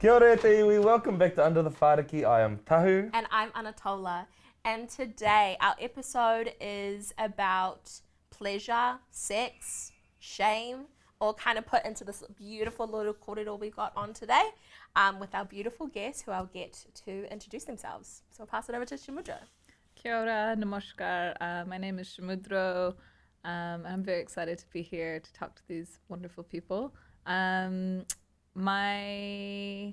Kia ora te iwi, welcome back to Under the Whāriki. I am Tahu. And I'm Anatola. And today our episode is about pleasure, sex, shame, all kind of put into this beautiful little kōrero we got on today with our beautiful guests who I'll get to introduce themselves. So I'll pass it over to Shomudro. Kia ora, namaskar. My name is Shomudro. I'm very excited to be here to talk to these wonderful people. My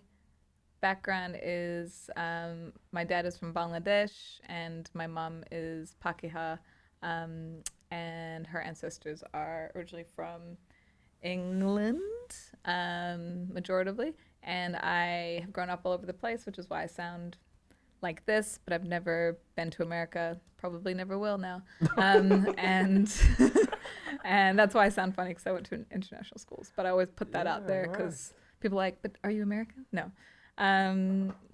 background is my dad is from Bangladesh and my mom is Pakeha, and her ancestors are originally from England, majoritively, and I have grown up all over the place, which is why I sound like this, but I've never been to America, probably never will now, and and that's why I sound funny, because I went to international schools, but I always put that out there because people are like, but are you American? No.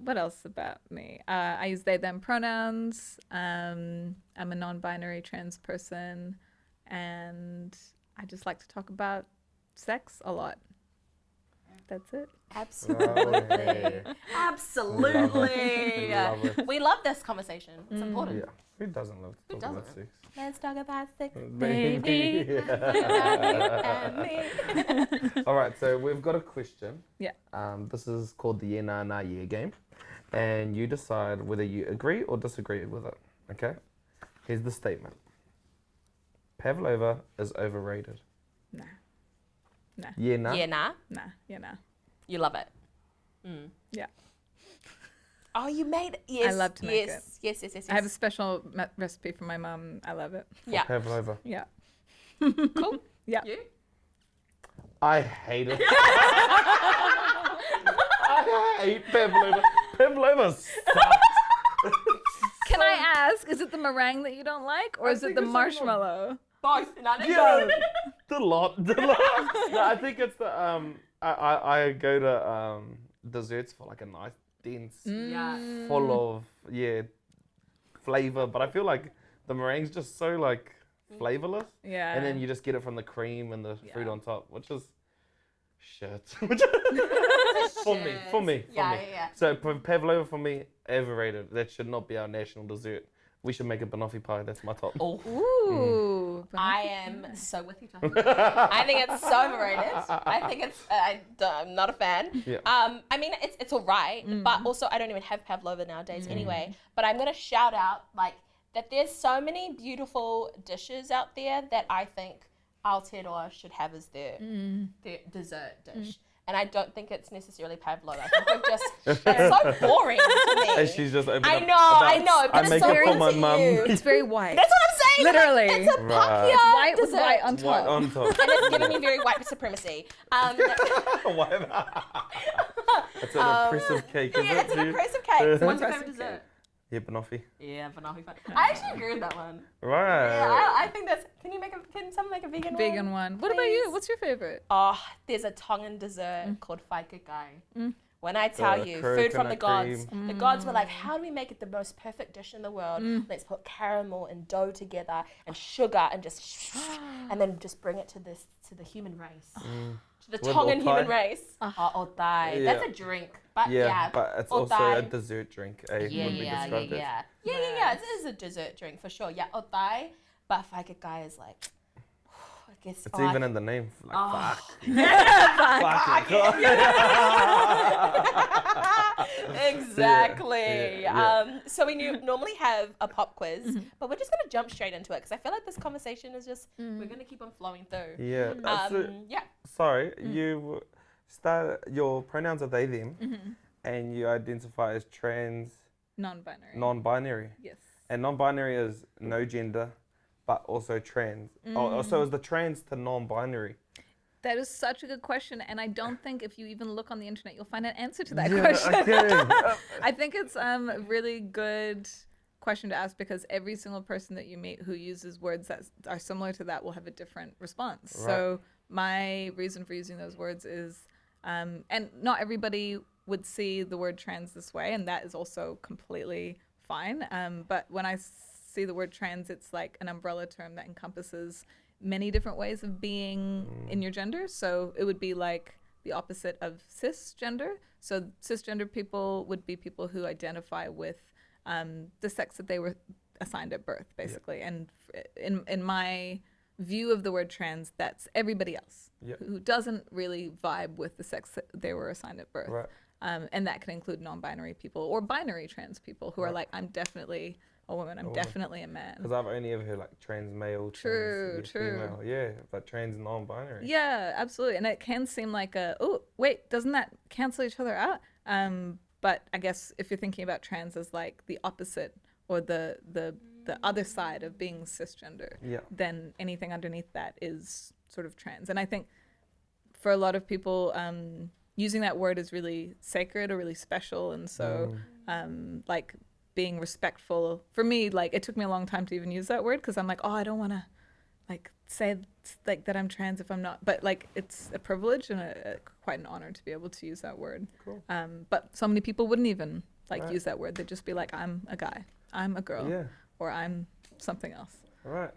What else about me? I use they, them pronouns. I'm a non-binary trans person, and I just like to talk about sex a lot. That's it. Absolutely. Absolutely. Love it. We love this conversation. It's important. Yeah, who doesn't love to talk about sex? Let's talk about sex, Baby. baby. And me. All right, so we've got a question. Yeah. This is called the yeah, nah, nah, yeah game. And you decide whether you agree or disagree with it, okay? Here's the statement. Pavlova is overrated. Nah. Nah. Yeah, nah? Yeah, nah. Nah. Yeah, nah. You love it. Mm. Yeah. Oh, you made it. Yes. I love to make it. Yes. I have a special recipe from my mom. I love it. Yeah. Pavlova. Yeah. Cool. Yeah. You? I hate it. I hate Pavlova. Pavlova sucks. Can I ask, is it the meringue that you don't like, or is it the marshmallow? Both. Yeah, the lot. No, I think it's the I go to desserts for like a nice dense, Yeah. full of flavor, but I feel like the meringue's just so like flavorless. Yeah. And then you just get it from the cream and the fruit on top, which is shit. For me. Yeah. So pavlova for me, overrated. That should not be our national dessert. We should make a banoffee pie. That's my top. Oh. Ooh. I am so with you, Tom. I think it's so overrated. I think it's. I'm not a fan. Yeah. I mean, it's all right, but also I don't even have pavlova nowadays anyway. But I'm gonna shout out that there's so many beautiful dishes out there that I think Aotearoa should have as their dessert dish. And I don't think it's necessarily pavlova. I think it's so boring to me. And she's just opened I up know, I but it's make so it for my to mum. you. It's very white. That's what I'm saying. Literally. It's a Right. Pakeha White with dessert. white on top. White on top. And it's giving me very white supremacy. It's an oppressive cake, isn't Yeah, it? it's an oppressive cake. So what's your Oppressive favorite dessert? Yeah, banoffee. Yeah, banoffee fun. I actually agree with that one. Right. Yeah, I think that's. Can someone make a vegan one? Vegan one. What about you? Please? What's your favorite? Oh, there's a Tongan dessert called whāiki. When I tell you, food from the gods. coconut The gods were like, how do we make it the most perfect dish in the world? Let's put caramel and dough together and sugar and just and then just bring it to the human race. To the With Tongan otai? human race. Oh, otai. Yeah. That's a drink. But Yeah, but it's also otai. a dessert drink. Would be described as. Yeah. It is a dessert drink for sure. Yeah, otai. But whāiki is like, I guess. It's even in the name. Like, fuck. Exactly. Yeah. So we normally have a pop quiz, but we're just going to jump straight into it because I feel like this conversation is just, we're going to keep on flowing through. Yeah. That's it. Yeah. Sorry, you start. Your pronouns are they them, and you identify as trans, Non-binary. non-binary, Yes. and non-binary is no gender, but also trans. So is the trans to non-binary? That is such a good question, and I don't think if you even look on the internet, you'll find an answer to that Yeah, question. okay. I think it's a really good question to ask because every single person that you meet who uses words that are similar to that will have a different response. Right. So my reason for using those words is, and not everybody would see the word trans this way, and that is also completely fine. But when I see the word trans, it's like an umbrella term that encompasses many different ways of being in your gender. So it would be like the opposite of cisgender. So cisgender people would be people who identify with the sex that they were assigned at birth, basically. And in my view of the word trans, that's everybody else who doesn't really vibe with the sex that they were assigned at birth. Right. And that can include non-binary people or binary trans people who are like, I'm definitely a woman, I'm definitely a man. Because I've only ever heard like trans male, trans female. Yeah, but trans non-binary. Yeah, absolutely. And it can seem like oh, wait, doesn't that cancel each other out? But I guess if you're thinking about trans as like the opposite or the other side of being cisgender, then anything underneath that is sort of trans. And I think for a lot of people, using that word is really sacred or really special. And so like being respectful, for me, like it took me a long time to even use that word because I'm like, oh, I don't want to like say like that I'm trans if I'm not, but like it's a privilege and quite an honor to be able to use that word. Cool. But so many people wouldn't even like use that word. They'd just be like, I'm a guy, I'm a girl, or I'm something else. Right.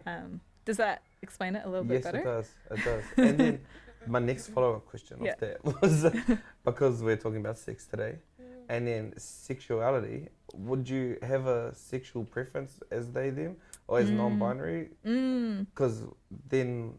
Does that explain it a little bit better? Yes, it does. And then my next follow-up question of that was, because we're talking about sex today, and then sexuality, would you have a sexual preference as they, them, or as non-binary? Because then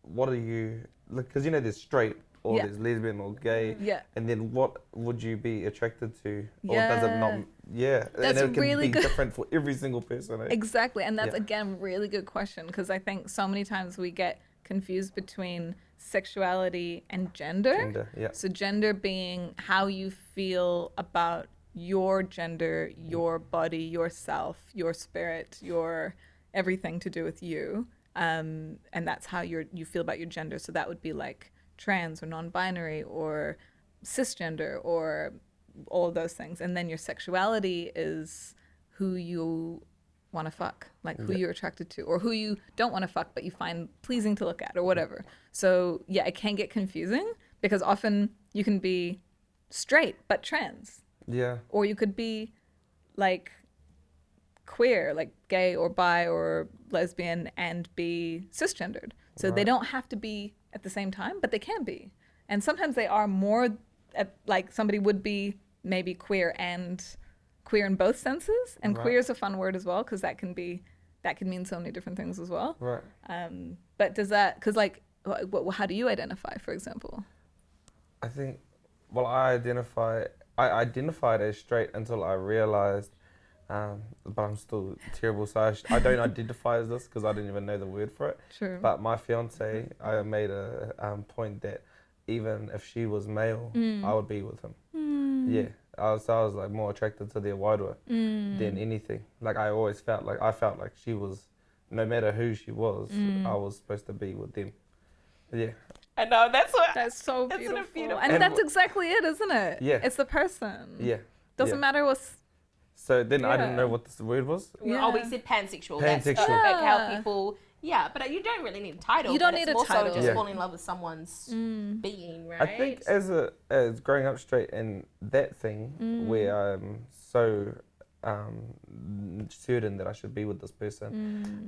what are you, because you know there's straight, or there's lesbian or gay, and then what would you be attracted to, or does it not? That's and it can really be good. different for every single person. Exactly, and that's again really good question because I think so many times we get confused between sexuality and gender. So gender being how you feel about your gender, your body, yourself, your spirit, your everything to do with you, and that's how you feel about your gender. So that would be like trans or non-binary or cisgender or all of those things. And then your sexuality is who you want to fuck, like who you're attracted to, or who you don't want to fuck but you find pleasing to look at or whatever. So yeah, it can get confusing because often you can be straight but trans. Or you could be like queer, like gay or bi or lesbian and be cisgendered. So they don't have to be at the same time, but they can be. And sometimes they are more like somebody would be maybe queer and queer in both senses. And queer is a fun word as well because that can mean so many different things as well. But does that, because like, how do you identify, for example? I think, well, I identified as straight until I realized, but I'm still terrible, so I don't identify as this because I didn't even know the word for it. True. But my fiance, I made a point that even if she was male, I would be with him. I was like more attracted to their wairua than anything. Like I felt like she was, no matter who she was, I was supposed to be with them. I know, that's so beautiful. And that's exactly it, isn't it? It's the person. Doesn't matter what's. So then I didn't know what this word was. Oh, we said pansexual. That's Pansexual. like how people. Yeah, but you don't really need a title. You don't but need it's a more title. so just falling in love with someone's being, right? I think as growing up straight and that thing where I'm so certain that I should be with this person,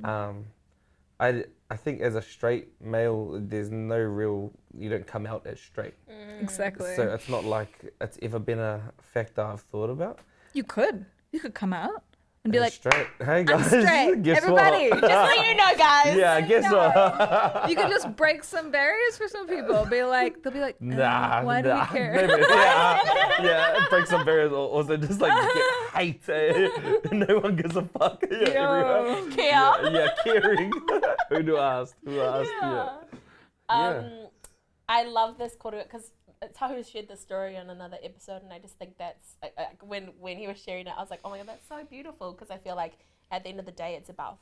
I think as a straight male, there's no real, you don't come out as straight. Exactly. So it's not like it's ever been a factor I've thought about. You could come out and be like, straight. Hey guys, I'm straight. Guess Everybody, what? Just so you know, guys. Yeah, guess what? you could just break some barriers for some people. They'll be like, why do we care? Maybe, break some barriers, or also just like get hate. No one gives a fuck. Care. Caring. Who asked? I love this quarter because Tahu shared this story on another episode, and I just think that's when he was sharing it, I was like, oh my god, that's so beautiful, because I feel like at the end of the day, it's about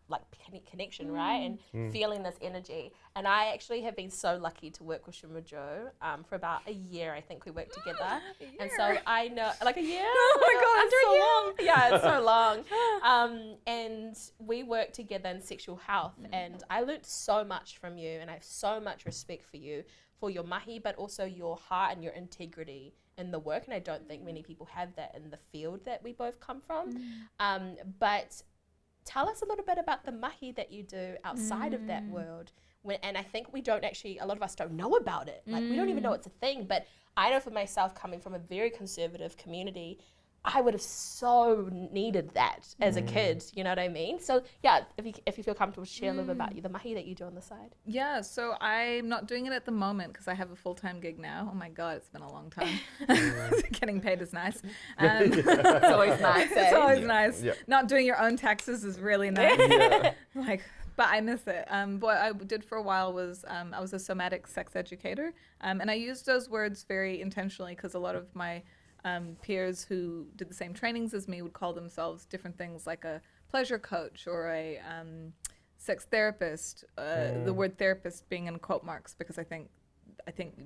like connection, right, and feeling this energy. And I actually have been so lucky to work with Shomudro for about a year. I think we worked together, and so I know, like a year. Oh my god, under it's so a year. long. Yeah, it's so long. And we worked together in sexual health, and I learned so much from you, and I have so much respect for you, for your mahi, but also your heart and your integrity in the work. And I don't think many people have that in the field that we both come from. But tell us a little bit about the mahi that you do outside of that world. and I think a lot of us don't know about it. Like, we don't even know it's a thing. But I know for myself, coming from a very conservative community, I would have so needed that as a kid, you know what I mean? So yeah, if you feel comfortable, share a little bit about the mahi that you do on the side. Yeah, so I'm not doing it at the moment because I have a full-time gig now. Oh my God, it's been a long time. Getting paid is nice. It's always nice. It's always nice. Yeah. Not doing your own taxes is really nice. But I miss it. What I did for a while was I was a somatic sex educator, and I used those words very intentionally because a lot of my peers who did the same trainings as me would call themselves different things, like a pleasure coach or a sex therapist. The word therapist being in quote marks because I think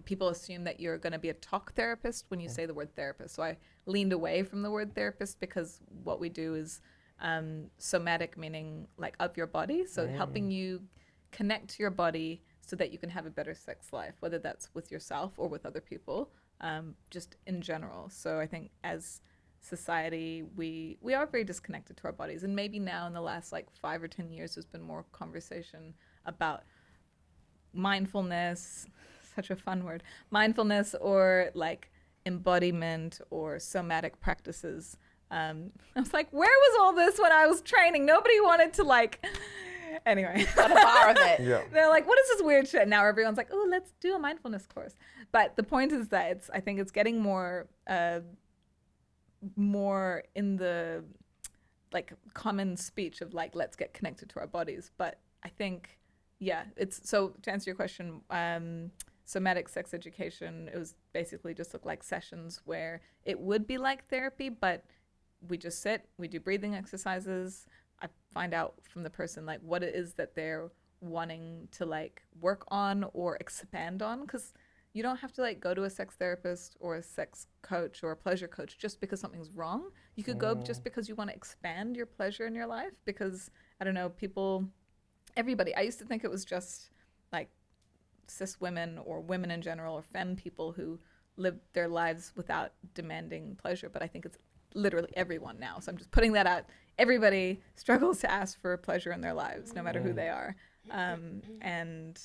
people assume that you're going to be a talk therapist when you say the word therapist. So I leaned away from the word therapist because what we do is somatic, meaning like of your body. So helping you connect to your body so that you can have a better sex life, whether that's with yourself or with other people, just in general. So I think as society, we are very disconnected to our bodies. And maybe now in the last like 5 or 10 years, there's been more conversation about mindfulness, such a fun word, mindfulness or like embodiment or somatic practices. I was like, where was all this when I was training? Nobody wanted to like, anyway. Got a bar of it. Yeah. They're like, what is this weird shit? Now everyone's like, oh, let's do a mindfulness course. But the point is that I think it's getting more in the like common speech of like, let's get connected to our bodies. But I think, yeah, so to answer your question, somatic sex education, it was basically just look like sessions where it would be like therapy, but we just sit, we do breathing exercises. I find out from the person like what it is that they're wanting to like work on or expand on, because you don't have to like go to a sex therapist or a sex coach or a pleasure coach just because something's wrong. You could go just because you want to expand your pleasure in your life, because I don't know, everybody, I used to think it was just like cis women or women in general or femme people who live their lives without demanding pleasure, but I think it's literally everyone now. So I'm just putting that out. Everybody struggles to ask for pleasure in their lives, no matter who they are. And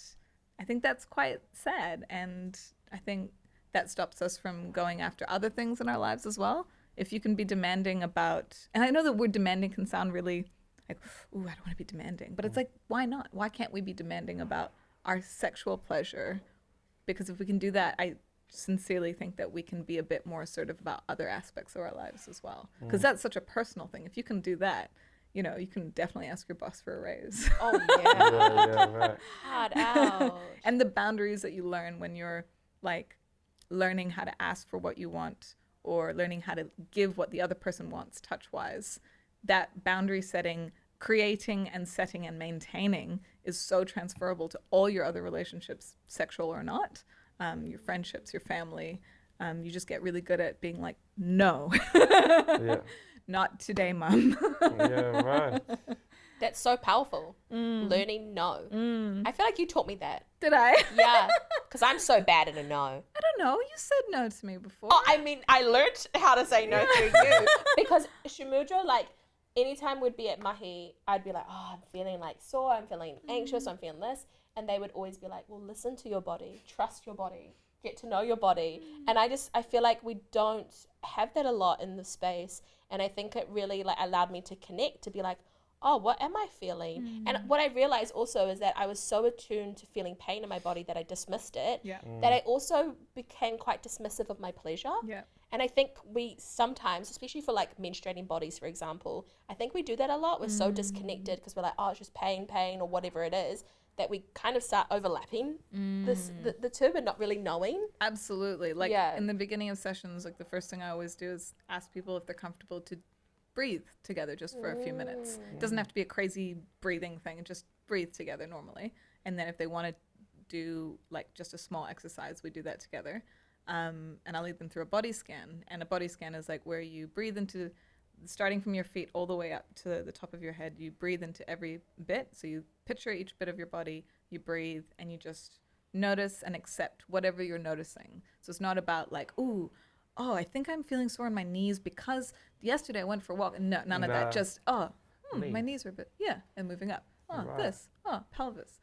I think that's quite sad. And I think that stops us from going after other things in our lives as well. If you can be demanding about, and I know the word demanding can sound really like, ooh, I don't want to be demanding. But it's like, why not? Why can't we be demanding about our sexual pleasure? Because if we can do that, I sincerely think that we can be a bit more assertive about other aspects of our lives as well, because that's such a personal thing. If you can do that, you know, you can definitely ask your boss for a raise. Oh yeah. Yeah, right. Hard out. And the boundaries that you learn when you're like learning how to ask for what you want or learning how to give what the other person wants touch wise, that boundary setting, creating and setting and maintaining is so transferable to all your other relationships, sexual or not. Your friendships, your family, you just get really good at being like, no, not today, mom. Yeah, right. That's so powerful. Learning no. I feel like you taught me that. Did I? Yeah, because I'm so bad at a no. I don't know. You said no to me before. Oh, I mean, I learned how to say no through you. Because Shomudro, like, anytime we'd be at mahi, I'd be like, oh, I'm feeling like sore, I'm feeling anxious, I'm feeling this. And they would always be like, well, listen to your body, trust your body, get to know your body. And I feel like we don't have that a lot in the space. And I think it really like allowed me to connect, to be like, oh, what am I feeling? And what I realized also is that I was so attuned to feeling pain in my body that I dismissed it, that I also became quite dismissive of my pleasure. Yeah. And I think we sometimes, especially for like menstruating bodies, for example, I think we do that a lot. We're so disconnected because we're like, oh, it's just pain, or whatever it is, that we kind of start overlapping the two, but not really knowing. Absolutely. Like in the beginning of sessions, like the first thing I always do is ask people if they're comfortable to breathe together just for a few minutes. It doesn't have to be a crazy breathing thing, just breathe together normally. And then if they want to do like just a small exercise, we do that together. And I'll lead them through a body scan. And a body scan is like where you breathe into, starting from your feet all the way up to the top of your head, you breathe into every bit. So you picture each bit of your body, you breathe, and you just notice and accept whatever you're noticing. So it's not about like, oh, I think I'm feeling sore in my knees because yesterday I went for a walk. No, none of that. Just, my knees are a bit, and moving up. Right. This, pelvis.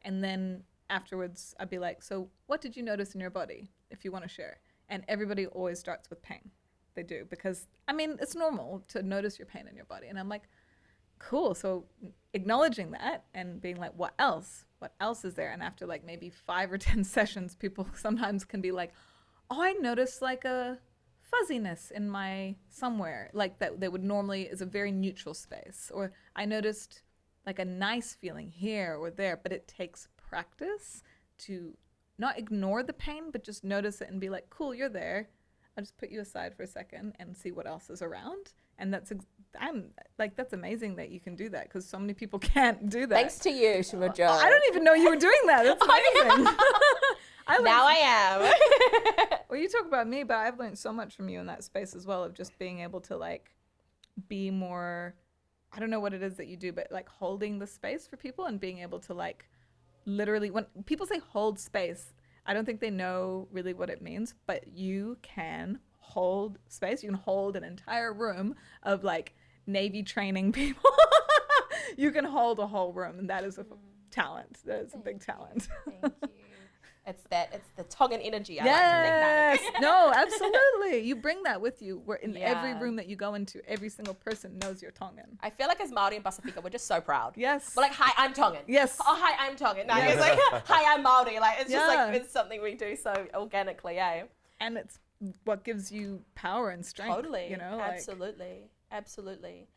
And then afterwards, I'd be like, so what did you notice in your body, if you want to share? And everybody always starts with pain. They do, because, I mean, it's normal to notice your pain in your body. And I'm like, cool. So acknowledging that and being like, what else? What else is there? And after like maybe 5 or 10 sessions, people sometimes can be like, oh, I noticed like a fuzziness in my somewhere, like that would normally is a very neutral space. Or I noticed like a nice feeling here or there, but it takes practice to not ignore the pain, but just notice it and be like, cool, you're there. I'll just put you aside for a second and see what else is around. And I'm like, that's amazing that you can do that, because so many people can't do that. Thanks to you, Shomudro. I don't even know you were doing that. That's amazing. Now I am. Well, you talk about me, but I've learned so much from you in that space as well, of just being able to like be more, I don't know what it is that you do, but like holding the space for people and being able to like literally, when people say hold space, I don't think they know really what it means, but you can hold space. You can hold an entire room of like Navy training people. You can hold a whole room, and that is a talent. That is a big talent. Thank you. It's the Tongan energy. I Yes. like to think that. No, absolutely. You bring that with you. Where in every Yeah. room that you go into, every single person knows you're Tongan. I feel like as Māori and Pasifika, we're just so proud. Yes. We're like, hi, I'm Tongan. Yes. Oh, hi, I'm Tongan. No, Yeah. it's like, hi, I'm Māori. Like, it's just Yeah. like, it's something we do so organically, eh? And it's what gives you power and strength. Totally. You know, like, Absolutely. Absolutely.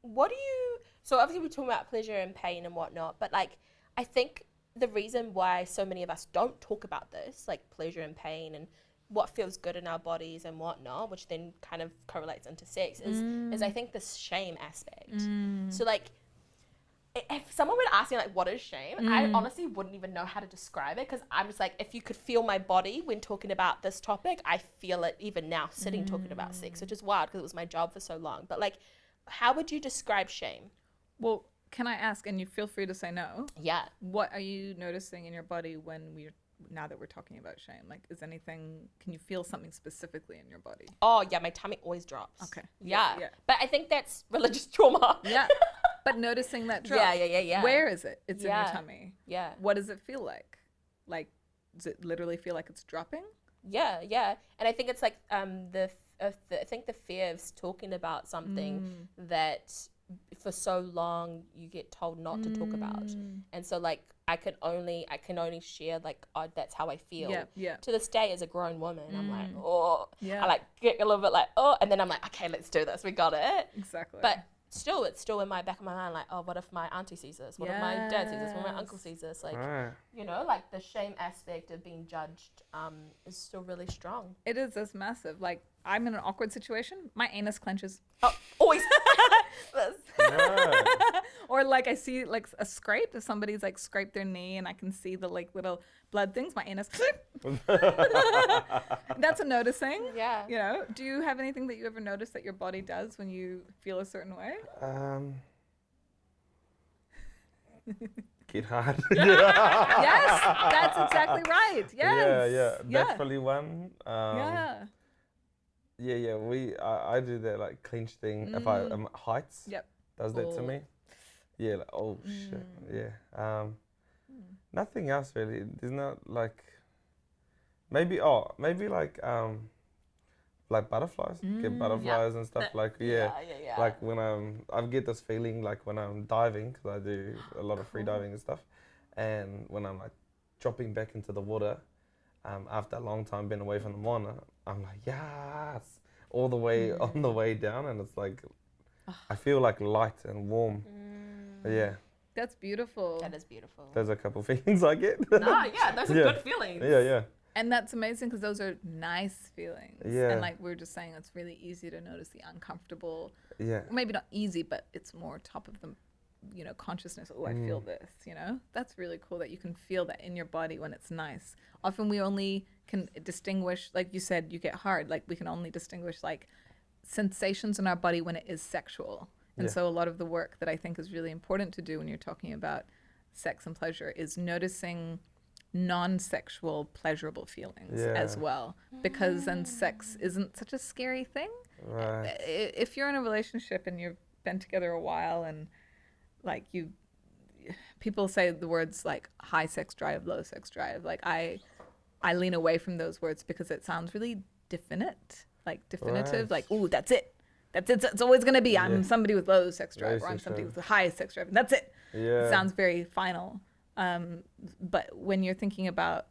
What do you, so obviously we're talking about pleasure and pain and whatnot, but like, I think the reason why so many of us don't talk about this, like pleasure and pain and what feels good in our bodies and whatnot, which then kind of correlates into sex, is I think this shame aspect. So like, if someone would ask me like, what is shame? I honestly wouldn't even know how to describe it, because I'm just like, if you could feel my body when talking about this topic, I feel it even now sitting talking about sex, which is wild because it was my job for so long. But like, how would you describe shame? well, can I ask, and you feel free to say no, Yeah. what are you noticing in your body now that we're talking about shame? Like, can you feel something specifically in your body? Oh yeah, my tummy always drops. Okay. Yeah. Yeah. But I think that's religious trauma. Yeah. But noticing that drop. Yeah. Where is it? It's in Yeah. your tummy. Yeah. What does it feel like? Like, does it literally feel like it's dropping? Yeah. And I think it's like I think the fear of talking about something that for so long you get told not to talk about, and so like I can only share like, oh, that's how I feel. Yeah. To this day, as a grown woman, I'm like, oh, Yeah. I like get a little bit like, oh, and then I'm like, okay, let's do this. We got it. Exactly. But still, it's still in my back of my mind, like, oh, what if my auntie sees this? What if my dad sees this? What if my uncle sees this? Like, you know, like the shame aspect of being judged is still really strong. it is this massive. Like, I'm in an awkward situation. My anus clenches. Oh, always. Or like I see like a scrape. If somebody's like scraped their knee and I can see the like little blood things, my anus. That's a noticing. Yeah. You know, do you have anything that you ever notice that your body does when you feel a certain way? Get hard. Yes, that's exactly right. Yes. Yeah. That's probably one. Yeah. I do that like clench thing if I heights. Yep. Does that to me. Yeah. Like, oh shit. Yeah. Nothing else really. There's not like. Maybe like butterflies. Get butterflies and stuff like Yeah. Like when I get this feeling like when I'm diving, because I do a lot of free diving and stuff, and when I'm like dropping back into the water, after a long time being away from the water, I'm like yes, all the way on the way down, and it's like I feel like light and warm. Yeah. That's beautiful. That is beautiful. There's a couple feelings I get. Those are good feelings. Yeah. And that's amazing because those are nice feelings. Yeah. And like we were just saying, it's really easy to notice the uncomfortable. Yeah. Maybe not easy, but it's more top of the, consciousness. Oh, I feel this, That's really cool that you can feel that in your body when it's nice. Often we only can distinguish, like you said, you get hard. Like we can only distinguish like sensations in our body when it is sexual. And so a lot of the work that I think is really important to do when you're talking about sex and pleasure is noticing non-sexual pleasurable feelings as well, because then sex isn't such a scary thing. Right. If you're in a relationship and you've been together a while and like people say the words like high sex drive, low sex drive. Like I lean away from those words because it sounds really definitive. Right. Like, ooh, that's it. It's always going to be, I'm somebody with low sex drive, or I'm somebody with the highest sex drive, and that's it. Yeah. It sounds very final. But when you're thinking about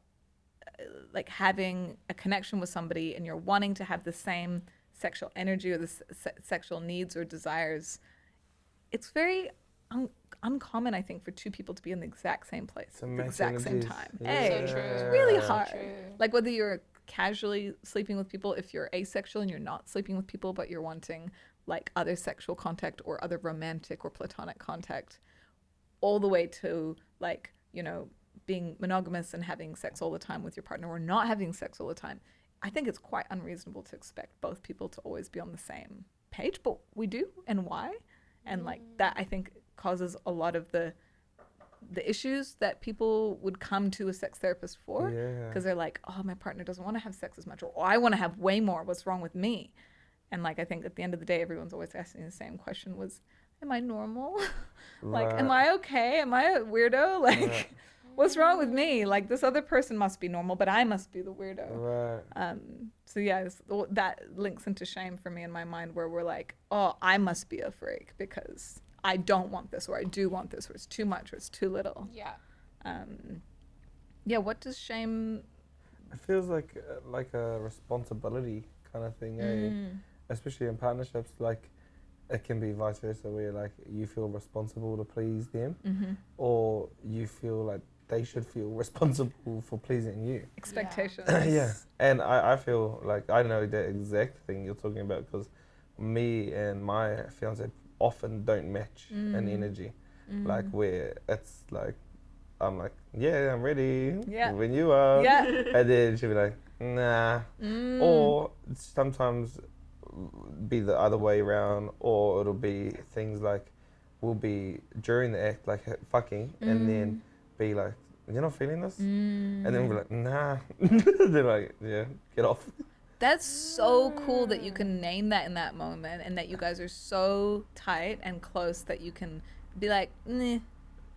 like having a connection with somebody and you're wanting to have the same sexual energy or the sexual needs or desires, it's very uncommon, I think, for two people to be in the exact same place at the exact same time. Yeah. So true. It's really So hard. true. Like whether you're casually sleeping with people, if you're asexual and you're not sleeping with people, but you're wanting like other sexual contact or other romantic or platonic contact, all the way to like, you know, being monogamous and having sex all the time with your partner or not having sex all the time. I think it's quite unreasonable to expect both people to always be on the same page, but we do, and why? And like that, I think, causes a lot of the issues that people would come to a sex therapist for, because they're like, oh, my partner doesn't want to have sex as much, or oh, I want to have way more. What's wrong with me? And like, I think at the end of the day, everyone's always asking the same question: was, am I normal? Like, am I okay? Am I a weirdo? Like, what's wrong with me? Like, this other person must be normal, but I must be the weirdo. Right. So yeah, that links into shame for me in my mind, where we're like, oh, I must be a freak because I don't want this, or I do want this, or it's too much, or it's too little. Yeah. Yeah. What does shame? It feels like a responsibility kind of thing, especially in partnerships. Like, it can be vice versa, where like you feel responsible to please them, or you feel like they should feel responsible for pleasing you. Expectations. Yeah, and I feel like I know the exact thing you're talking about, because me and my fiance often don't match in energy. Like, where it's like, I'm like, yeah, I'm ready when you are. Yeah. And then she'll be like, nah. Or sometimes be the other way around, or it'll be things like, we'll be during the act like fucking, and then be like, you're not feeling this? And then we'll be like, nah. They're like, yeah, get off. That's so cool that you can name that in that moment, and that you guys are so tight and close that you can be like, nah.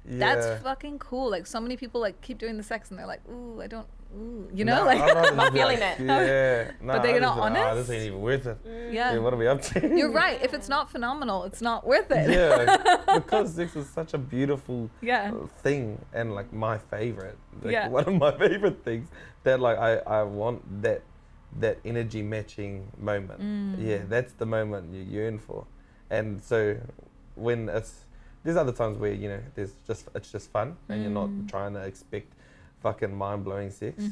That's fucking cool. Like, so many people like keep doing the sex and they're like, ooh, I don't, ooh, you know, like not feeling it. Yeah, nah, but they're not honest. Nah, this ain't even worth it. Yeah. What are we up to? You're right. If it's not phenomenal, it's not worth it. Yeah, because sex is such a beautiful Yeah. thing, and like my favorite. Like, Yeah. one of my favorite things that like I want that energy matching moment. Yeah, that's the moment you yearn for. And so when there's other times where, you know, it's just fun and you're not trying to expect fucking mind-blowing sex.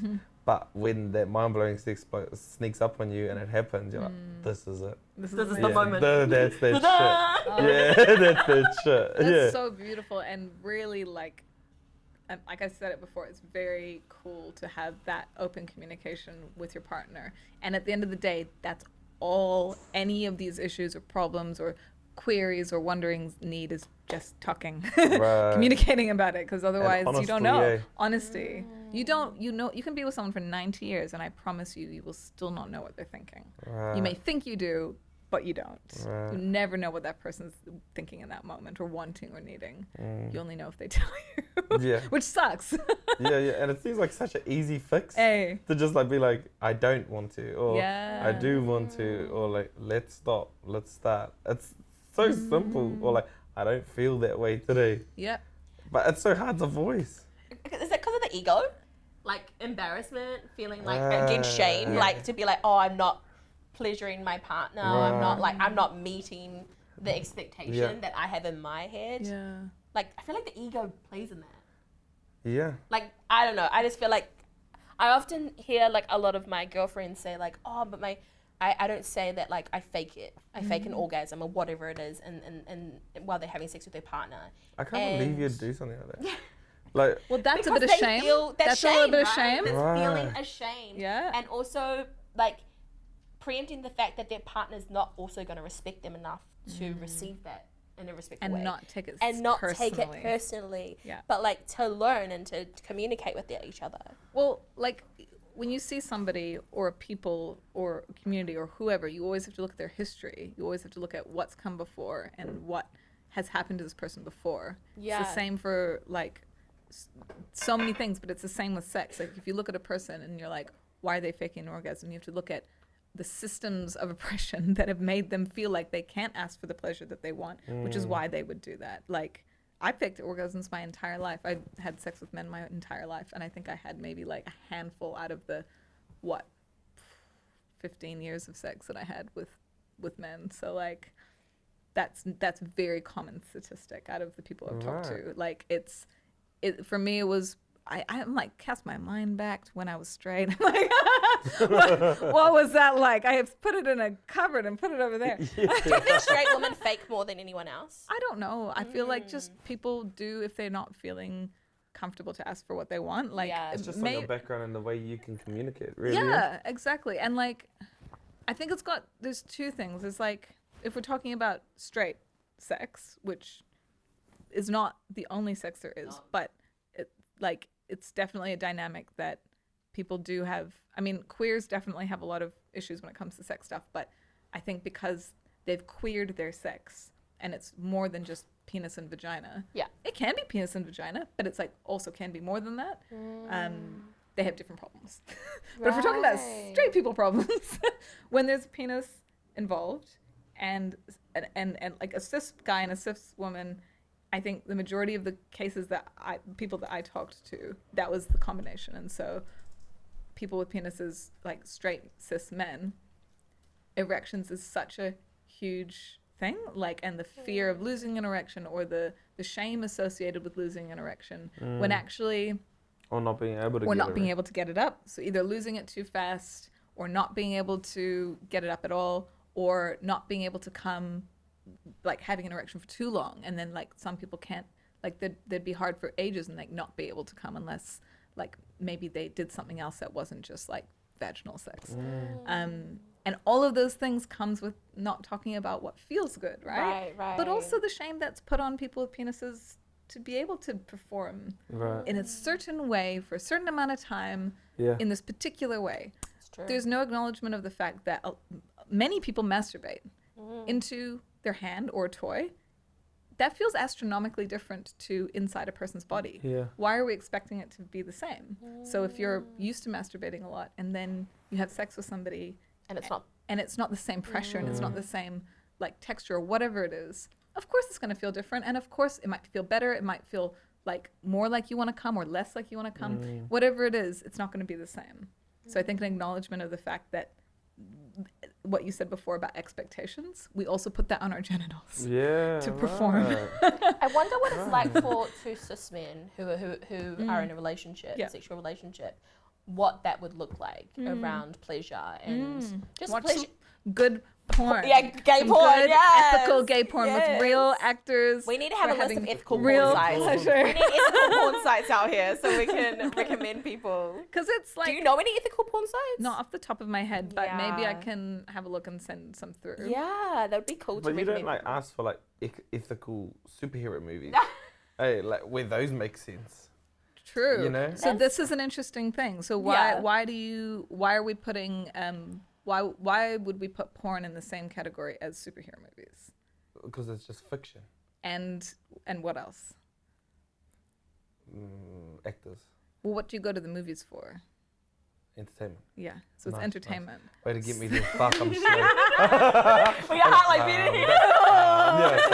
But when that mind-blowing sex sneaks up on you and it happens, you're like, this is it. This is the moment. That's that shit. Yeah, that's that shit. That's so beautiful, and really like I said it before, it's very cool to have that open communication with your partner. And at the end of the day, that's all any of these issues or problems or queries or wonderings need, is just talking, communicating about it, because otherwise you don't know. Honesty. You can be with someone for 90 years and I promise you will still not know what they're thinking. You may think you do, but you don't. You never know what that person's thinking in that moment, or wanting or needing. You only know if they tell you. Which sucks. Yeah, and it seems like such an easy fix to just like be like, I don't want to, or I do want to, or like, let's stop, let's start. It's so simple. Or like, I don't feel that way today. Yeah. But it's so hard to voice. Is that because of the ego? Like embarrassment, feeling like against shame, like to be like, oh, I'm not pleasuring my partner. I'm not meeting the expectation that I have in my head. Yeah. Like, I feel like the ego plays in that. Yeah. Like, I don't know. I just feel like I often hear like a lot of my girlfriends say like, oh, but I don't say that like I fake it. I fake an orgasm or whatever it is, and while they're having sex with their partner. I can't believe you'd do something like that. Like, well, that's a bit of shame. That's shame, a little bit right? of shame. That's feeling ashamed. Yeah. And also like preempting the fact that their partner's not also going to respect them enough to receive that in a respectful way. And not take it personally. Yeah. But like to learn and to communicate with each other. Well, like when you see somebody or a people or a community or whoever, you always have to look at their history. You always have to look at what's come before and what has happened to this person before. Yeah. It's the same for like so many things, but it's the same with sex. Like if you look at a person and you're like, why are they faking an orgasm? You have to look at the systems of oppression that have made them feel like they can't ask for the pleasure that they want, which is why they would do that. Like I faked orgasms my entire life. I had sex with men my entire life, and I think I had maybe like a handful out of the 15 years of sex that I had with men. So like that's very common statistic out of the people I've talked to. Like for me it was I'm like cast my mind back to when I was straight. I'm like what was that like? I have put it in a cupboard and put it over there. Do you think straight women fake more than anyone else? I don't know. I feel like just people do if they're not feeling comfortable to ask for what they want. Like it's just like your background and the way you can communicate, really. Yeah, exactly. And like I think there's two things. It's like if we're talking about straight sex, which is not the only sex there is, but it's definitely a dynamic that people do have. I mean, queers definitely have a lot of issues when it comes to sex stuff, but I think because they've queered their sex and it's more than just penis and vagina. Yeah. It can be penis and vagina, but it's like also can be more than that. They have different problems. But if we're talking about straight people problems, when there's a penis involved and like a cis guy and a cis woman, I think the majority of the cases people that I talked to, that was the combination. And so people with penises, like straight cis men, erections is such a huge thing, like, and the fear of losing an erection or the shame associated with losing an erection when actually or not being able to get it up. So either losing it too fast or not being able to get it up at all or not being able to come, like having an erection for too long. And then like some people can't, like they'd be hard for ages and like not be able to come unless like maybe they did something else that wasn't just like vaginal sex. And all of those things comes with not talking about what feels good, right? Right. But also the shame that's put on people with penises to be able to perform in a certain way for a certain amount of time in this particular way. It's true. There's no acknowledgement of the fact that many people masturbate into their hand or toy. That feels astronomically different to inside a person's body. Yeah. Why are we expecting it to be the same? So if you're used to masturbating a lot and then you have sex with somebody and it's not the same pressure and it's not the same like texture or whatever it is, of course it's going to feel different, and of course it might feel better, it might feel like more like you want to come or less like you want to come. Whatever it is, it's not going to be the same. So I think an acknowledgement of the fact that what you said before about expectations, we also put that on our genitals to perform. I wonder what it's like for two cis men who are in a relationship, a sexual relationship, what that would look like around pleasure and just watch pleasure. Good porn. Yeah, gay porn. Good, ethical gay porn with real actors. We need to have a list of ethical real porn sites. pleasure. We need ethical porn sites out here so we can recommend people. Because it's like, do you know any ethical porn sites? not off the top of my head, but maybe I can have a look and send some through. Yeah, that would be cool. But to you don't recommend like ask for like ethical superhero movies. Hey, like where those make sense. True. You know? So this is an interesting thing. So why are we putting why would we put porn in the same category as superhero movies? Because it's just fiction. And what else? Actors. Well, what do you go to the movies for? Entertainment. Yeah, so it's entertainment. Nice. Way to get me to fuck, I'm slow. We got highlight video.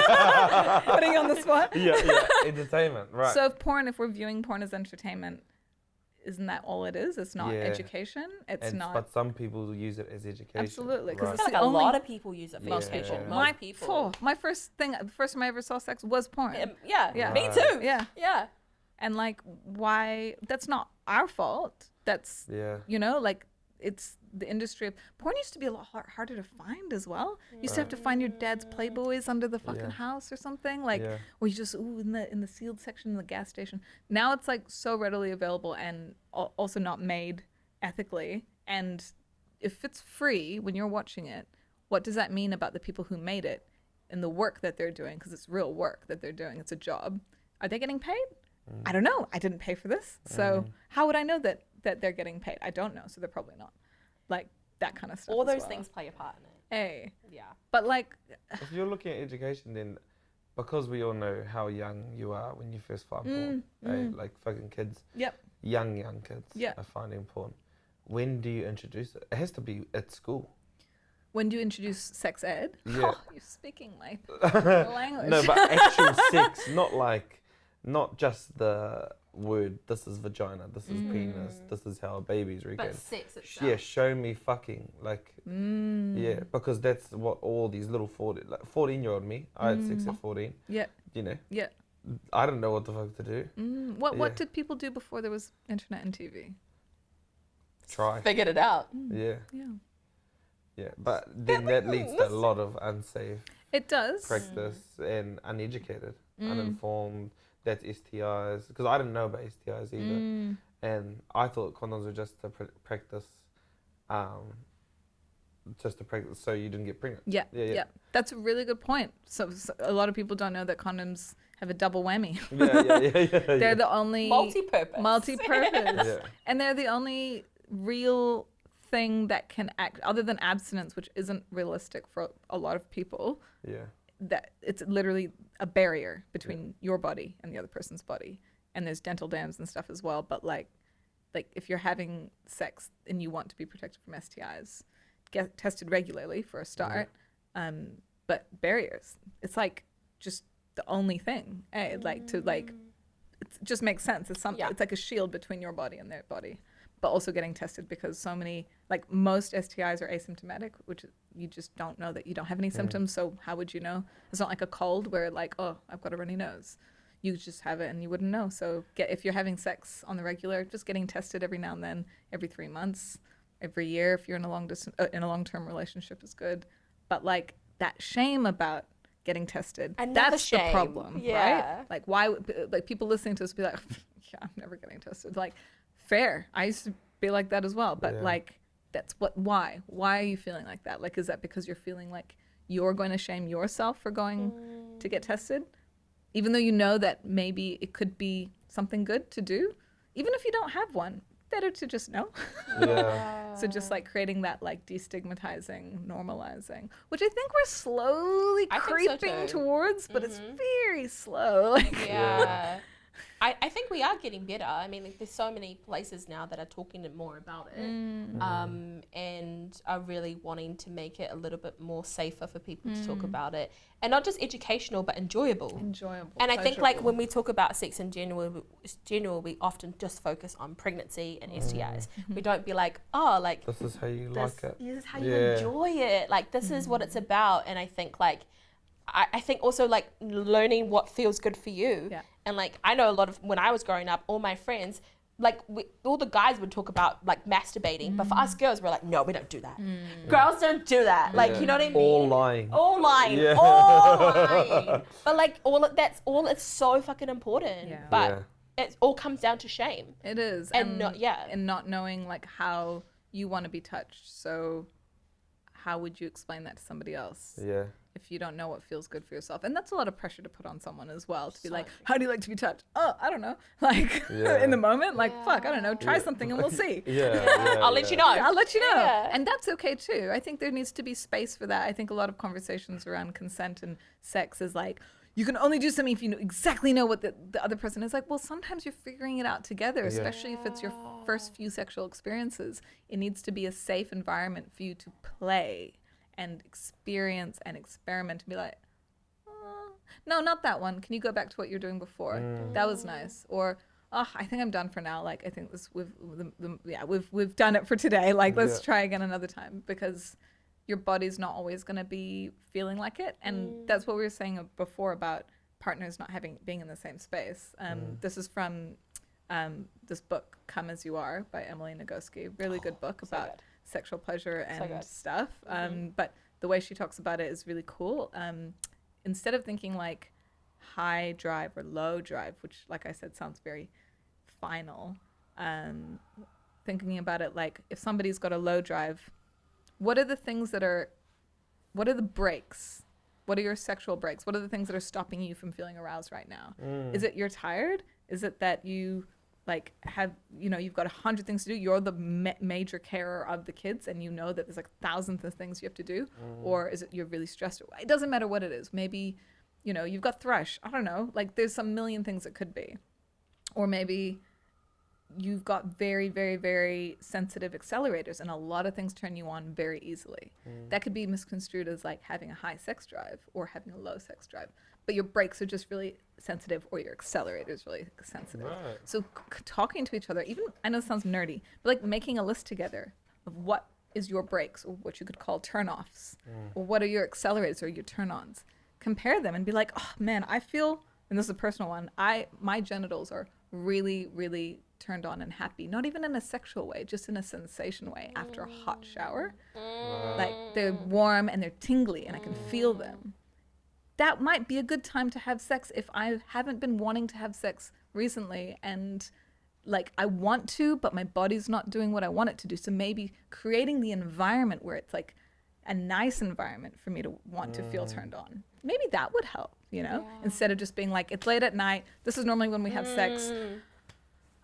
Yeah. Putting you on the spot? Yeah, entertainment, right. So if we're viewing porn as entertainment, isn't that all it is? It's not education. It's not. But some people use it as education. Absolutely, because I feel like a lot of people use it for most education. people. Most people. The first time I ever saw sex was porn. Yeah. Yeah. Me too. Yeah. And like, why? That's not our fault. That's you know, like it's the industry of porn used to be a lot harder to find as well. You used to have to find your dad's Playboys under the fucking house or something, like, or you just in the sealed section in the gas station. Now it's like so readily available and also not made ethically. And if it's free when you're watching it, what does that mean about the people who made it and the work that they're doing? Because it's real work that they're doing. It's a job. Are they getting paid? I don't know. I didn't pay for this, so how would I know that they're getting paid? I don't know, so they're probably not. Like that kind of stuff. All those things play a part in it. Hey. Yeah. But like, if you're looking at education, then because we all know how young you are when you first find porn, like fucking kids, young kids are finding porn. When do you introduce it? It has to be at school. When do you introduce sex ed? Yeah. Oh, you're speaking my language. No, but actual sex, not just the word, this is vagina, this is penis, this is how a baby's regained. But sex itself. Yeah, show me fucking, like, yeah, because that's what all these little 14-year-old me, I had sex at 14. Yeah. You know? Yeah. I didn't know what the fuck to do. What did people do before there was internet and TV? Try. Figured it out. Yeah. Yeah. Yeah, but then that leads to a lot of unsafe It does. practice and uneducated, uninformed. That's STIs, because I didn't know about STIs either, and I thought condoms were just to practice, so you didn't get pregnant. Yeah. That's a really good point. So a lot of people don't know that condoms have a double whammy. Yeah. They're the only multi-purpose, Yeah. and they're the only real thing that can act, other than abstinence, which isn't realistic for a lot of people. Yeah. That it's literally a barrier between your body and the other person's body, and there's dental dams and stuff as well. But like if you're having sex and you want to be protected from STIs, get tested regularly for a start. But barriers, it's like just the only thing. It just makes sense. It's something. It's like a shield between your body and their body. But also getting tested, because so many, like most STIs are asymptomatic, which you just don't know that you don't have any symptoms. So how would you know? It's not like a cold where like, oh, I've got a runny nose. You just have it and you wouldn't know. So if you're having sex on the regular, just getting tested every now and then, every 3 months, every year, if you're in a long-term relationship is good. But like that shame about getting tested, that's the problem, right? Like why, like people listening to us be like, yeah, I'm never getting tested. Like, fair. I used to be like that as well. But like, why are you feeling like that? Like, is that because you're feeling like you're going to shame yourself for going to get tested? Even though you know that maybe it could be something good to do? Even if you don't have one, better to just know. Yeah. So just like creating that like destigmatizing, normalizing, which I think we're slowly creeping towards, but it's very slow. Like, yeah. I think we are getting better. I mean, like, there's so many places now that are talking more about it, and are really wanting to make it a little bit more safer for people to talk about it, and not just educational but enjoyable. And I think like when we talk about sex in general, we often just focus on pregnancy and STIs. We don't be like, oh, like this is how you like it. This is how you enjoy it. Like this is what it's about. And I think like I think also like learning what feels good for you. Yeah. And like I know a lot of, when I was growing up, all my friends, like all the guys would talk about like masturbating, but for us girls, we're like, no, we don't do that. Girls don't do that. Like, you know what I mean? All lying. All lying. Yeah. All lying. But like it's so fucking important. Yeah. But it all comes down to shame. it is. And not knowing like how you want to be touched. So how would you explain that to somebody else? Yeah. If you don't know what feels good for yourself. And that's a lot of pressure to put on someone as well, to be like, how do you like to be touched? Oh, I don't know. Like in the moment, like, fuck, I don't know. Try something and we'll see. I'll let you know. I'll let you know. Yeah. And that's okay too. I think there needs to be space for that. I think a lot of conversations around consent and sex is like, you can only do something if you exactly know what the other person is. Like, well, sometimes you're figuring it out together, especially if it's your first few sexual experiences. It needs to be a safe environment for you to play and experience and experiment and be like, no, not that one. Can you go back to what you were doing before? That was nice. Or, oh, I think I'm done for now. Like, I think this we've done it for today. Like, let's try again another time, because your body's not always going to be feeling like it. And that's what we were saying before about partners not being in the same space. This is from this book, Come As You Are by Emily Nagoski. Really good book about sexual pleasure and stuff. But the way she talks about it is really cool. Instead of thinking like high drive or low drive, which like I said sounds very final, thinking about it like if somebody's got a low drive, what are the brakes? What are your sexual brakes? What are the things that are stopping you from feeling aroused right now? Is it you're tired? Is it that you like have, you've got 100 things to do? You're the major carer of the kids and you know that there's like thousands of things you have to do? Or is it you're really stressed? It doesn't matter what it is. Maybe you know, you've got thrush. I don't know. Like there's some million things it could be. Or maybe you've got very, very, very sensitive accelerators and a lot of things turn you on very easily. That could be misconstrued as like having a high sex drive or having a low sex drive. But your brakes are just really sensitive or your accelerator is really sensitive. Right. So talking to each other, even, I know it sounds nerdy, but like making a list together of what is your brakes or what you could call turn-offs or what are your accelerators or your turn-ons. Compare them and be like, oh man, I feel, and this is a personal one, my genitals are really, really turned on and happy, not even in a sexual way, just in a sensation way after a hot shower. Like they're warm and they're tingly and I can feel them. That might be a good time to have sex if I haven't been wanting to have sex recently and like I want to, but my body's not doing what I want it to do. So maybe creating the environment where it's like a nice environment for me to want to feel turned on. Maybe that would help, you know, instead of just being like, it's late at night. This is normally when we have sex.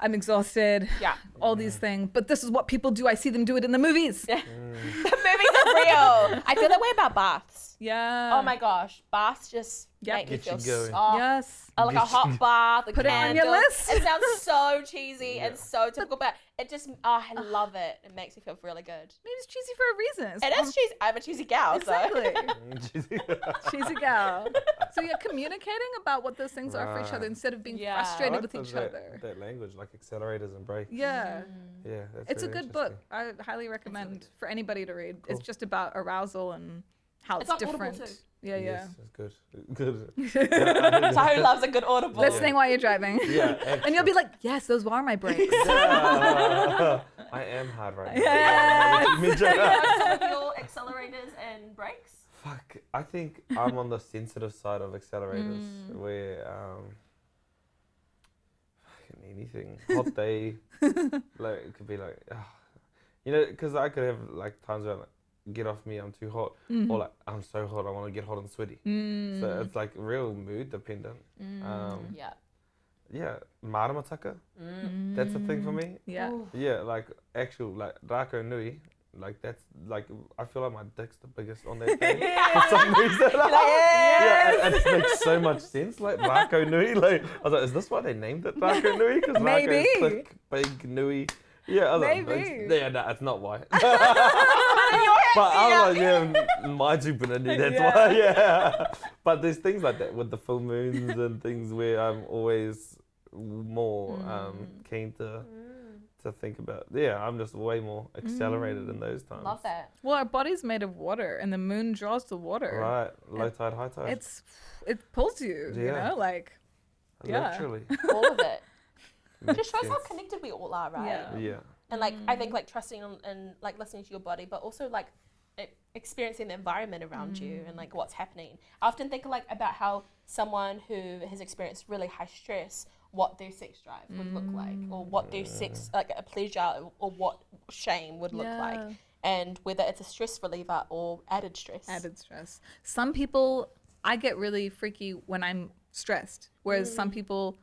I'm exhausted. Yeah. All these things. But this is what people do. I see them do it in the movies. The movies are real. I feel that way about baths. Yeah. Oh my gosh. Baths just make me Get feel you going. soft. Yes. Like a hot bath, a Put it on your candle. list. It sounds so cheesy and so typical, but it just, I love it. It makes me feel really good. Maybe it's cheesy for a reason. It's It is cheesy. I'm a cheesy gal, Exactly. so. Cheesy gal. So you're communicating about what those things are for each other Right. instead of being Yeah. frustrated with each that, other. that language, like accelerators and brakes. Yeah. Yeah, that's It's a really good book. I highly recommend for anybody to read. Cool. It's just about arousal and how It's it's, on Audible different. too. Yeah, yeah. Yes, it's good. Good. Tahu loves a good Audible. Listening while you're driving. Yeah, And you'll be like, yes, those are my brakes. I am hard right now. Yes. You mentioned Some that. of your accelerators and brakes. Fuck, I think I'm on the sensitive side of accelerators where fucking anything, hot day, like it could be like, you know, because I could have like times where I'm like, get off me, I'm too hot, or like I'm so hot, I want to get hot and sweaty. So it's like real mood dependent. Yeah. Yeah, maramataka, that's a thing for me. Yeah. Yeah, like actual like rako nui, like that's like I feel like my dick's the biggest on that thing for some reason. Yeah, and it makes so much sense. Like rako nui, like I was like, is this why they named it rako nui? Because rako is thick, big, nui. Yeah, I was like, Maybe. yeah, no, it's not why. But I was like, yeah, my stupidity, that's why, yeah. But there's things like that with the full moons and things where I'm always more keen to think about. Yeah, I'm just way more accelerated in those times. Love that. Well, our body's made of water, and the moon draws the water. Right, low tide, high tide. It pulls you, you Yeah. know, like, yeah. Literally. All of it. It Makes just shows how sense. connected we all are, right? Yeah. Yeah. And like I think like trusting and like listening to your body, but also like experiencing the environment around you and like what's happening. I often think like about how someone who has experienced really high stress, what their sex drive would look like, or what their sex like a pleasure or what shame would look like, and whether it's a stress reliever or added stress. Added stress. Some people, I get really freaky when I'm stressed, whereas some people,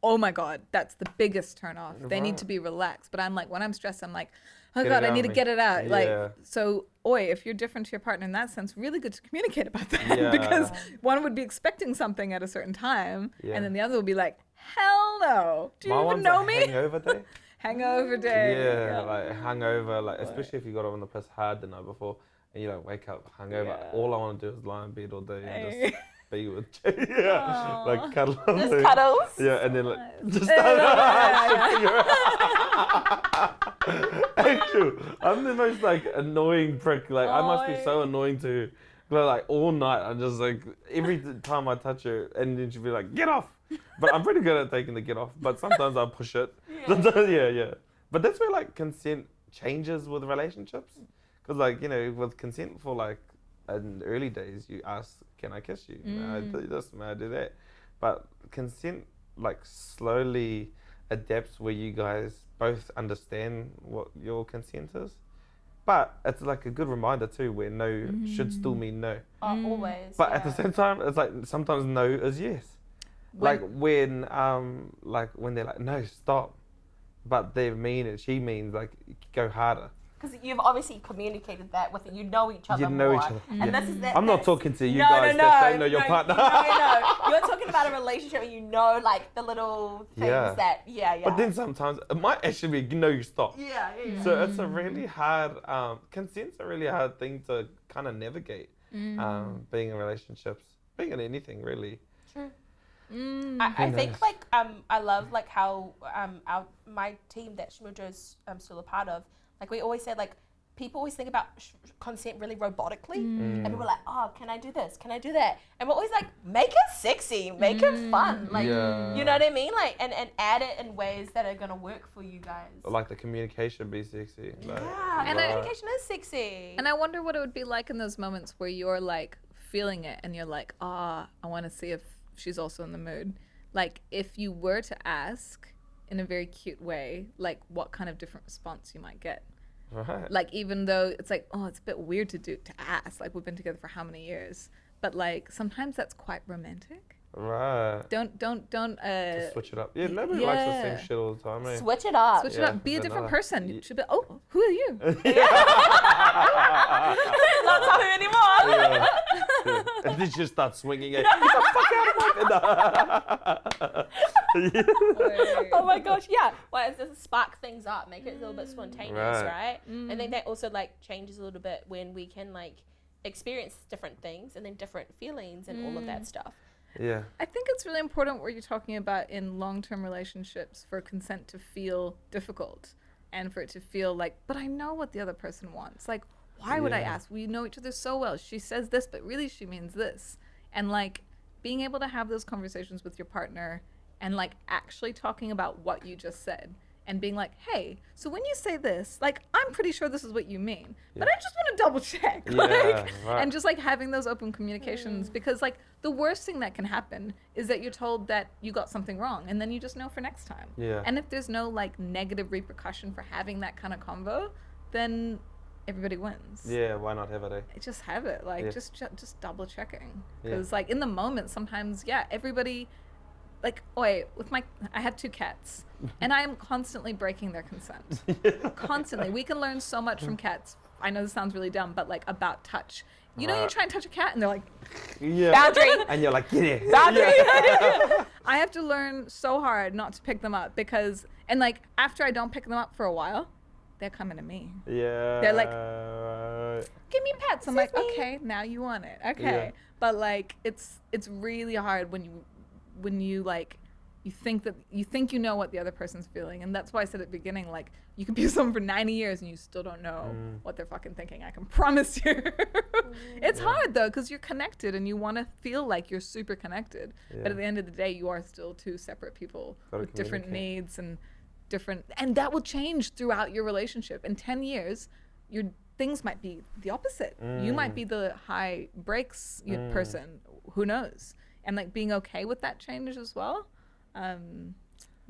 oh my God, that's the biggest turn off. They need to be relaxed. But I'm like, when I'm stressed, I'm like, oh Get God, it I out need to me. get it out. Yeah. Like, so, if you're different to your partner in that sense, really good to communicate about that. Yeah. Because one would be expecting something at a certain time, Yeah. and then the other would be like, hell no. Do you My even one's know a me? hangover day. Hangover day. Yeah, like hungover, like especially if you got on the piss hard the night before and you like wake up hungover. Yeah. All I want to do is lie in bed all day and Hey. just be with yeah, like cuddle. Just cuddles. Yeah, and then like just Actually, I'm the most like annoying prick. Like I must be so annoying to her. Like all night, I'm just like every time I touch her, and then she'll be like, "Get off!" But I'm pretty good at taking the get off. But sometimes I push it. Yeah. But that's where like consent changes with relationships, because like you know with consent for like in the early days you ask, "Can I kiss you? May I do this? May I do that?" But consent like slowly adapts where you guys both understand what your consent is. But it's like a good reminder too, where no should still mean no. Always. But at the same time, it's like sometimes no is yes. Like when they're like no stop, but they mean it. She means like go harder. because you've obviously communicated that with it. You know each other You know more. each other. And this is that. I'm not talking to you guys that don't know your partner. No. You're talking about a relationship where you know, like, the little things that, But then sometimes it might actually be, you stop. Yeah. So it's a really hard, consent's a really hard thing to kind of navigate, being in relationships, being in anything really. True. I think, like, I love, like, how my team that Shomudro's still a part of, like, we always say, like, people always think about consent really robotically, and people are like, oh, can I do this? Can I do that? And we're always like, make it sexy, make it fun, like, you know what I mean? Like, and add it in ways that are gonna work for you guys. Like the communication be sexy. Like, And communication is sexy. And I wonder what it would be like in those moments where you're like feeling it and you're like, I want to see if she's also in the mood. Like, if you were to ask in a very cute way, like, what kind of different response you might get. Right. Like, even though it's like, it's a bit weird to ask, like, we've been together for how many years, but like sometimes that's quite romantic. Right. Don't Just switch it up. Yeah, nobody likes the same shit all the time, eh? Switch it up. Switch it up. Be a different person. You should be, who are you? Not Tahu anymore. And then she just starts swinging it. Get the fuck out of my bed. Oh my gosh, yeah. Well, it's just spark things up, make it a little bit spontaneous, right? I think that also, like, changes a little bit when we can, like, experience different things and then different feelings and all of that stuff. Yeah. I think it's really important what you're talking about in long-term relationships for consent to feel difficult and for it to feel like, but I know what the other person wants. Like, why would I ask? We know each other so well. She says this, but really she means this. And like being able to have those conversations with your partner and like actually talking about what you just said and being like, hey, so when you say this, like, I'm pretty sure this is what you mean, but I just want to double check. And just like having those open communications, because like the worst thing that can happen is that you're told that you got something wrong and then you just know for next time. Yeah. And if there's no like negative repercussion for having that kind of convo, then everybody wins. Yeah, why not have it, eh? Just have it, like just double checking. Because like in the moment, sometimes, everybody, like, I had 2 cats and I am constantly breaking their consent. Constantly. We can learn so much from cats. I know this sounds really dumb, but like about touch. You know, you try and touch a cat and they're like, boundary. And you're like, get it. Boundary. I have to learn so hard not to pick them up because, and like after I don't pick them up for a while, they're coming to me. Yeah. They're like, give me pets. I'm like, okay, now you want it. Okay. Yeah. But like, it's really hard when you like, you think you know what the other person's feeling. And that's why I said at the beginning, like, you can be with someone for 90 years and you still don't know what they're fucking thinking. I can promise you. It's hard though, because you're connected and you want to feel like you're super connected. Yeah. But at the end of the day, you are still 2 separate people with different communicate. needs and that will change throughout your relationship. In 10 years, your things might be the opposite. You might be the high brakes person. Who knows? And like being okay with that change as well.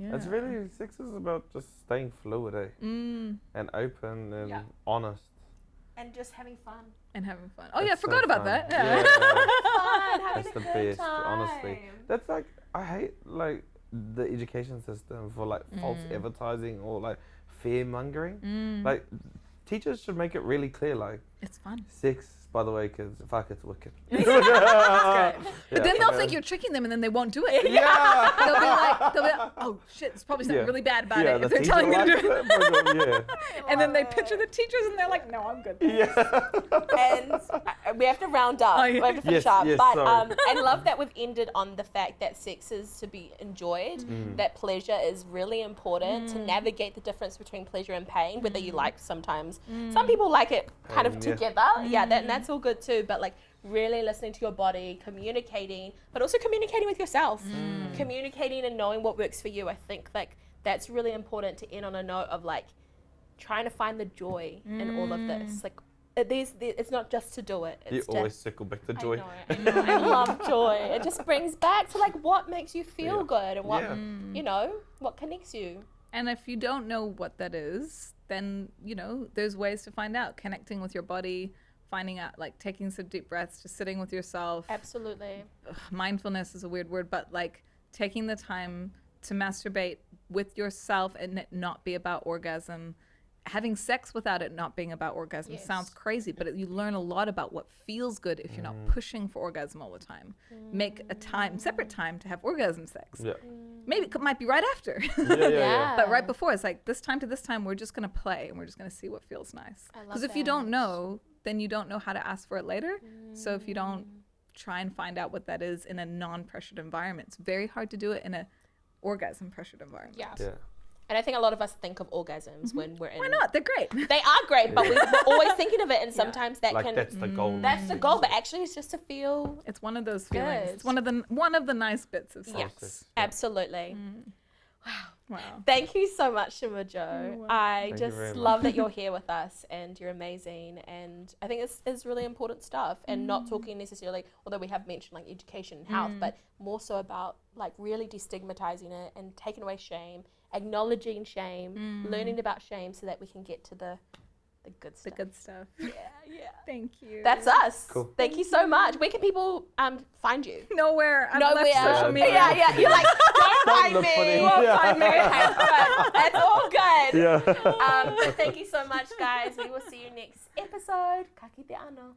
It's really, sex is about just staying fluid, eh? And open and honest. And just having fun. And having fun. Oh yeah, It's so forgot about fun. that. Yeah. Fun, having That's a the good best, time. honestly. That's like, I hate like the education system for like false advertising or like fear mongering. Like teachers should make it really clear, like It's fun. sex, by the way, kids, fuck, it's wicked. But then they'll think you're tricking them and then they won't do it. Yeah. They'll be like, oh shit, there's probably something really bad about it the if they're teacher telling me to do likes it. it, but, And then they picture the teachers and they're like, no, I'm good. And we have to round up. We have to finish up. Yes, But sorry. I love that we've ended on the fact that sex is to be enjoyed, that pleasure is really important to navigate the difference between pleasure and pain, whether you like sometimes. Some people like it kind of together. And that's all good too. But like really listening to your body, communicating, but also communicating with yourself. Communicating and knowing what works for you. I think like that's really important to end on a note of like trying to find the joy in all of this. Like it's not just to do it. It's You to, always circle back to joy. I know. I love joy. It just brings back to like what makes you feel good and what you know, what connects you. And if you don't know what that is, then, you know, there's ways to find out. Connecting with your body, finding out, like taking some deep breaths, just sitting with yourself. Absolutely. Mindfulness is a weird word, but like taking the time to masturbate with yourself and it not be about orgasm. having sex without it not being about orgasm sounds crazy, but you learn a lot about what feels good if you're not pushing for orgasm all the time. Make a separate time to have orgasm sex. Yeah. Maybe it might be right after. Yeah. But right before, it's like this time to this time, we're just going to play and we're just going to see what feels nice. Because if you don't know, then you don't know how to ask for it later. So if you don't try and find out what that is in a non-pressured environment, it's very hard to do it in a orgasm pressured environment. Yeah. And I think a lot of us think of orgasms when we're in. Why not? They're great. They are great, but we're always thinking of it, and sometimes that Like can. that's the goal. That's the goal, but actually, it's just to feel. It's one of those feelings. Good. It's one of the nice bits of sex. Yes, absolutely. Wow. Thank you so much, Shomudro. I Thank you just very love that you're here with us, and you're amazing. And I think it's really important stuff, and not talking necessarily, although we have mentioned like education and health, but more so about like really destigmatizing it and taking away shame, acknowledging shame, learning about shame, so that we can get to the good stuff. The good stuff. Yeah. Thank you. That's us. Cool. Thank you so much. Where can people find you? Nowhere. I've Nowhere. left social media. Yeah. You're like, don't find look for me. them. You won't Yeah. find me. Okay, good. That's all good. Yeah. But thank you so much, guys. We will see you next episode. Ka kite ano.